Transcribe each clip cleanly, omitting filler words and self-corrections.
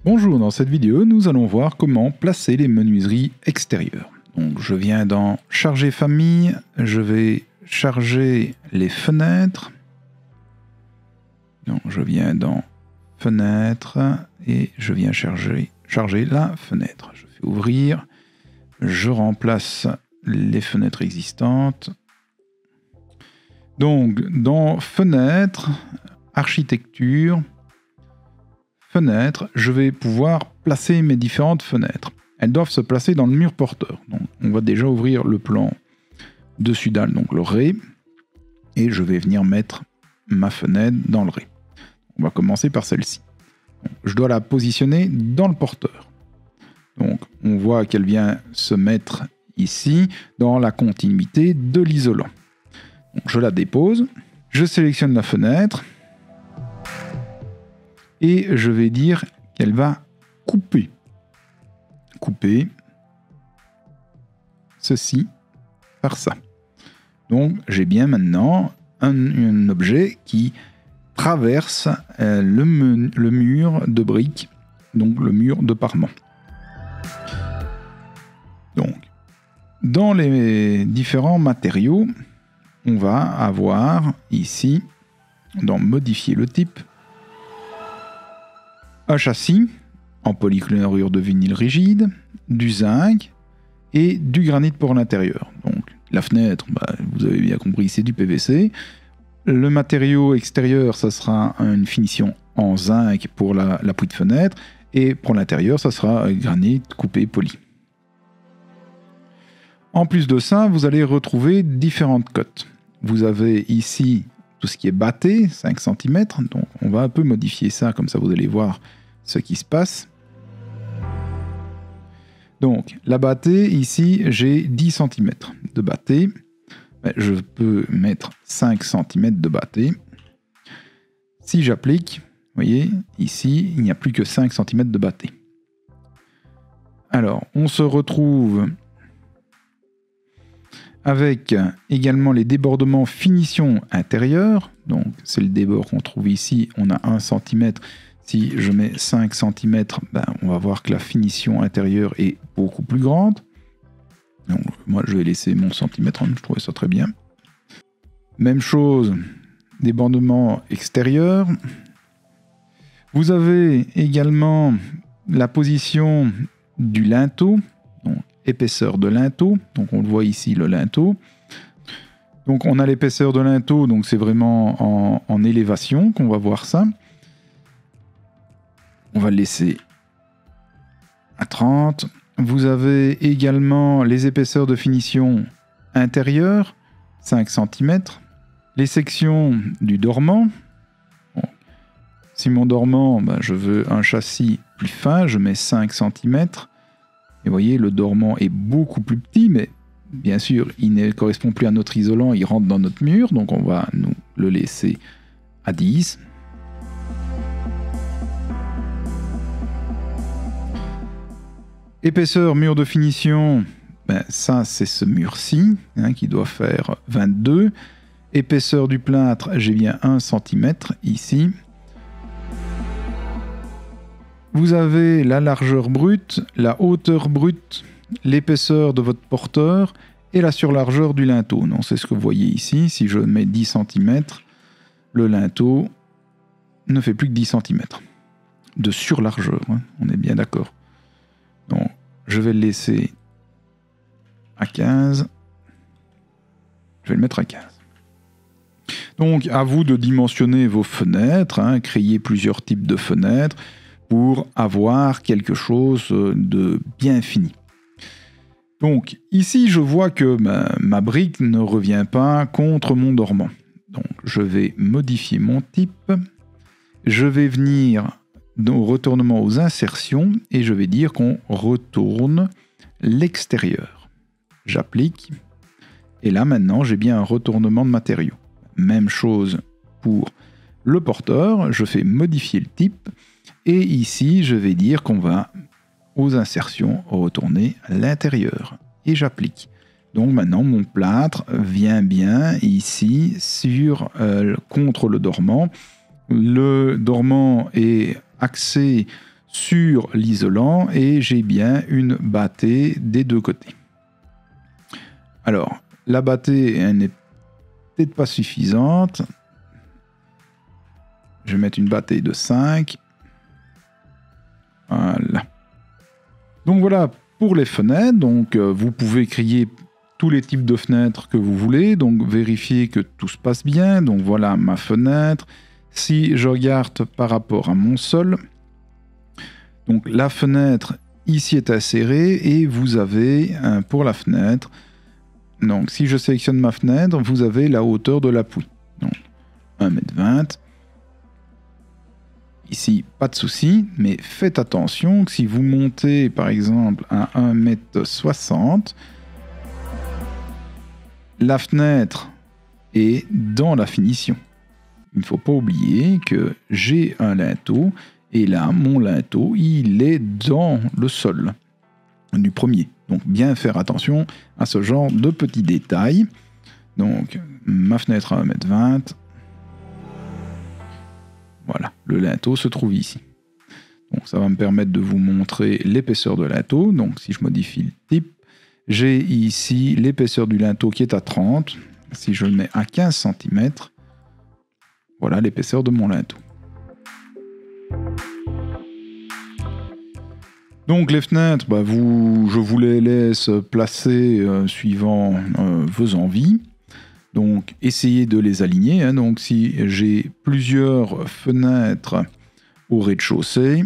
Bonjour, dans cette vidéo, nous allons voir comment placer les menuiseries extérieures. Donc, je viens dans Charger famille, je vais charger les fenêtres. Donc, je viens dans Fenêtres et je viens charger la fenêtre. Je fais ouvrir, je remplace les fenêtres existantes. Donc, dans Fenêtres, Architecture, Fenêtres, je vais pouvoir placer mes différentes fenêtres. Elles doivent se placer dans le mur porteur. Donc, on va déjà ouvrir le plan dessus dalle, donc le rez, et je vais venir mettre ma fenêtre dans le rez. On va commencer par celle-ci. Je dois la positionner dans le porteur. Donc, on voit qu'elle vient se mettre ici, dans la continuité de l'isolant. Je la dépose, je sélectionne la fenêtre, et je vais dire qu'elle va couper. Couper ceci par ça. Donc, j'ai bien maintenant un objet qui traverse le mur de briques, donc le mur de parement. Donc, dans les différents matériaux, on va avoir ici, dans modifier le type, un châssis en polychlorure de vinyle rigide, du zinc et du granit pour l'intérieur. Donc la fenêtre, vous avez bien compris, c'est du PVC. Le matériau extérieur, ça sera une finition en zinc pour l'appui de fenêtre, et pour l'intérieur, ça sera granit coupé poli. En plus de ça, vous allez retrouver différentes cotes. Vous avez ici tout ce qui est batté, 5 cm, donc on va un peu modifier ça, comme ça vous allez voir ce qui se passe. Donc, la battée, ici, j'ai 10 cm de battée. Je peux mettre 5 cm de battée. Si j'applique, vous voyez, ici, il n'y a plus que 5 cm de battée. Alors, on se retrouve avec également les débordements finition intérieure. Donc, c'est le débord qu'on trouve ici. On a 1 cm. Si je mets 5 cm, on va voir que la finition intérieure est beaucoup plus grande. Donc, moi, je vais laisser mon centimètre. Je trouvais ça très bien. Même chose, débordement extérieur. Vous avez également la position du linteau. Donc, épaisseur de linteau, donc on le voit ici, le linteau. Donc on a l'épaisseur de linteau, donc c'est vraiment en élévation qu'on va voir ça. On va le laisser à 30. Vous avez également les épaisseurs de finition intérieure, 5 cm. Les sections du dormant. Bon. Si mon dormant, je veux un châssis plus fin, je mets 5 cm. Et vous voyez, le dormant est beaucoup plus petit, mais bien sûr, il ne correspond plus à notre isolant, il rentre dans notre mur, donc on va nous le laisser à 10. Épaisseur mur de finition, ça c'est ce mur-ci, qui doit faire 22. Épaisseur du plâtre, j'ai bien 1 cm ici. Vous avez la largeur brute, la hauteur brute, l'épaisseur de votre porteur et la surlargeur du linteau. Donc, c'est ce que vous voyez ici. Si je mets 10 cm, le linteau ne fait plus que 10 cm de surlargeur. On est bien d'accord. Donc, je vais le laisser à 15. Je vais le mettre à 15. Donc, à vous de dimensionner vos fenêtres, créer plusieurs types de fenêtres, pour avoir quelque chose de bien fini. Donc ici je vois que ma brique ne revient pas contre mon dormant. Donc je vais modifier mon type. Je vais venir au retournement aux insertions et je vais dire qu'on retourne l'extérieur. J'applique. Et là maintenant j'ai bien un retournement de matériaux. Même chose pour le porteur. Je fais modifier le type. Et ici, je vais dire qu'on va, aux insertions, retourner à l'intérieur. Et j'applique. Donc maintenant, mon plâtre vient bien ici, contre le dormant. Le dormant est axé sur l'isolant et j'ai bien une bâtée des deux côtés. Alors, la bâtée, elle n'est peut-être pas suffisante. Je vais mettre une bâtée de 5. Voilà. Donc voilà pour les fenêtres. Donc vous pouvez créer tous les types de fenêtres que vous voulez. Donc vérifiez que tout se passe bien. Donc voilà ma fenêtre. Si je regarde par rapport à mon sol, donc la fenêtre ici est insérée et vous avez pour la fenêtre, donc si je sélectionne ma fenêtre, vous avez la hauteur de l'appui. Donc 1,20 m. Ici, pas de souci, mais faites attention que si vous montez par exemple à 1,60 m, la fenêtre est dans la finition. Il ne faut pas oublier que j'ai un linteau et là, mon linteau, il est dans le sol du premier. Donc bien faire attention à ce genre de petits détails. Donc ma fenêtre à 1,20 m. Voilà, le linteau se trouve ici. Donc ça va me permettre de vous montrer l'épaisseur de linteau. Donc si je modifie le type, j'ai ici l'épaisseur du linteau qui est à 30. Si je le mets à 15 cm, voilà l'épaisseur de mon linteau. Donc les fenêtres, je vous les laisse placer suivant vos envies. Donc essayez de les aligner. Hein. Donc si j'ai plusieurs fenêtres au rez-de-chaussée,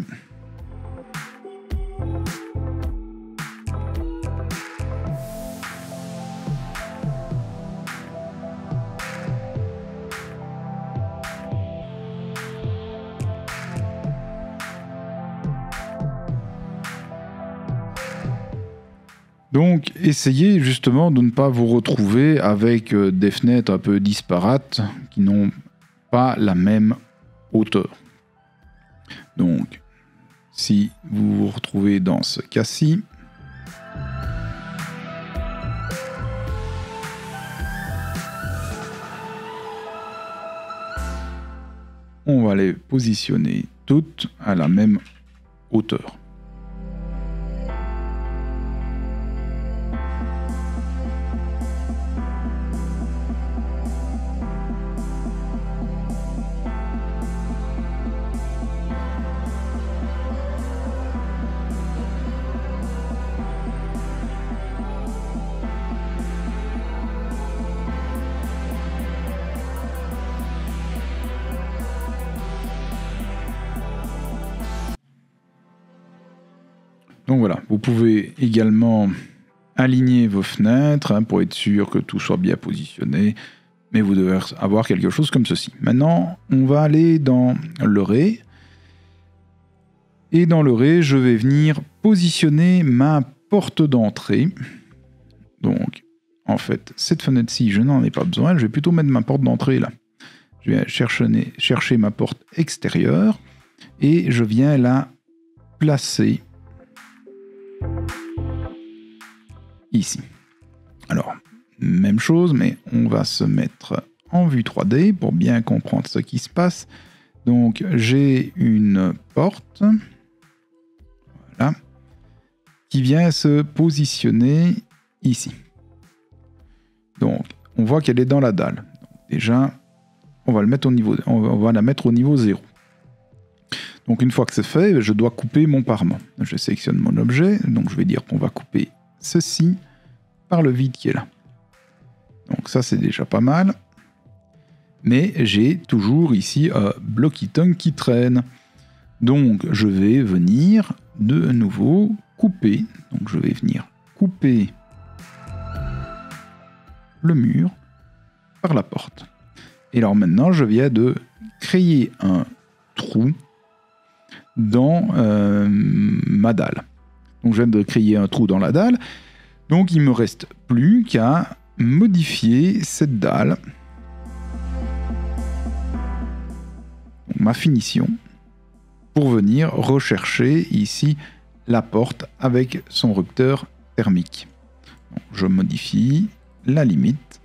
donc essayez justement de ne pas vous retrouver avec des fenêtres un peu disparates qui n'ont pas la même hauteur. Donc si vous vous retrouvez dans ce cas-ci, on va les positionner toutes à la même hauteur. Donc voilà, vous pouvez également aligner vos fenêtres pour être sûr que tout soit bien positionné, mais vous devez avoir quelque chose comme ceci. Maintenant, on va aller dans le ray, et dans le ray, je vais venir positionner ma porte d'entrée. Donc, en fait, cette fenêtre-ci, je n'en ai pas besoin, je vais plutôt mettre ma porte d'entrée là. Je vais chercher ma porte extérieure, et je viens la placer ici. Alors, même chose, mais on va se mettre en vue 3D pour bien comprendre ce qui se passe. Donc, j'ai une porte, voilà, qui vient se positionner ici. Donc, on voit qu'elle est dans la dalle. Donc, déjà, on va la mettre au niveau 0. Donc une fois que c'est fait, je dois couper mon parement. Je sélectionne mon objet, donc je vais dire qu'on va couper ceci par le vide qui est là. Donc ça c'est déjà pas mal. Mais j'ai toujours ici un bloc-item qui traîne. Donc je vais venir de nouveau couper. Donc je vais venir couper le mur par la porte. Et alors maintenant je viens de créer un trou dans ma dalle. Donc je viens de créer un trou dans la dalle. Donc il ne me reste plus qu'à modifier cette dalle. Donc, ma finition. Pour venir rechercher ici la porte avec son rupteur thermique. Donc, je modifie la limite.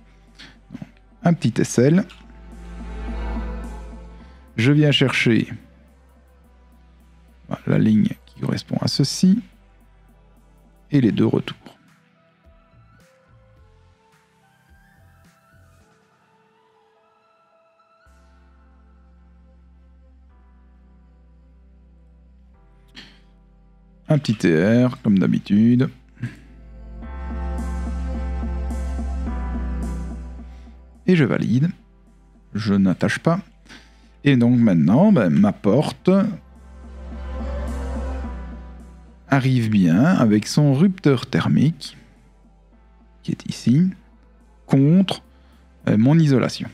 Donc, un petit aisselle. Je viens chercher. la ligne qui correspond à ceci, et les 2 retours. Un petit TR, comme d'habitude. Et je valide. Je n'attache pas. Et donc maintenant, ma porte arrive bien avec son rupteur thermique, qui est ici, contre mon isolation.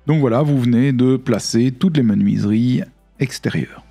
Donc voilà, vous venez de placer toutes les menuiseries extérieures.